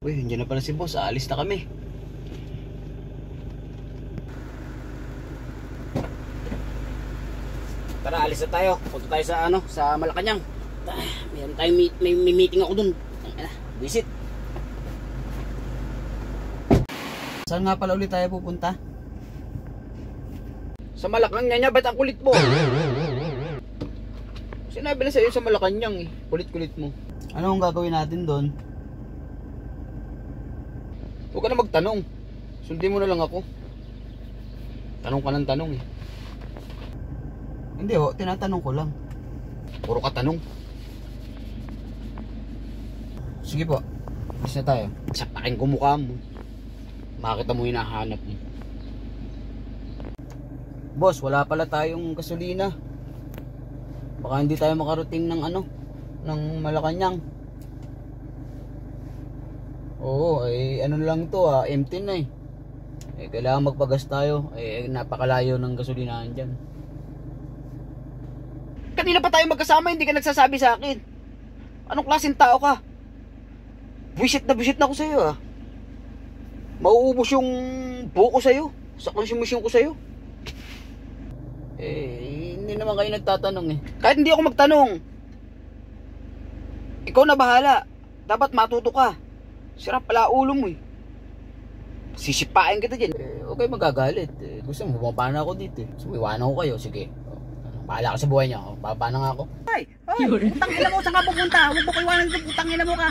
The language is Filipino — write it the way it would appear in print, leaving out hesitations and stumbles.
Uy, nandiyan na pala si boss. Aalis na kami. Tara, alis na tayo. Punta tayo sa sa Malacanang. Mayroon tayong may meeting ako dun. Visit. Saan nga pala ulit tayo pupunta? Sa Malacanang, ba't ang kulit mo? Sinabi na sa'yo sa Malacanang eh. Kulit-kulit mo. Ano ang gagawin natin doon? Huwag ka na magtanong. Sundin mo na lang ako. Tanong ka ng tanong eh. Hindi tinatanong ko lang. Puro ka tanong. Sige po. Alis na tayo. Sapakin ko mukha mo. Makita mo hinahanap mo. Boss, wala pala tayong gasolina. Baka hindi tayo makarating ng ng Malacanang. Oo, lang to empty na eh. Kailangan magpagas tayo. Napakalayo ng gasolinahan dyan. Kanina pa tayo magkasama, hindi ka nagsasabi sa akin. Anong klaseng tao ka? Visit na ako sa'yo ah. Mauubos yung buko sa'yo. Sa konsumisyon ko sa'yo. Hindi naman kayo nagtatanong eh. Kahit hindi ako magtanong, ikaw na bahala. Dapat matuto ka. Sira pala ulo mo eh. Sisipain kita dyan. Okay magagalit. Gusto mo, bumaba na ako dito eh. So, iwanan ko kayo. Sige. Bahala ka sa buhay niya. Baba na nga ako. Ay, utang ina mo, saan ka pupunta? Huwag mo ko iwanan dito, utang ina mo ka.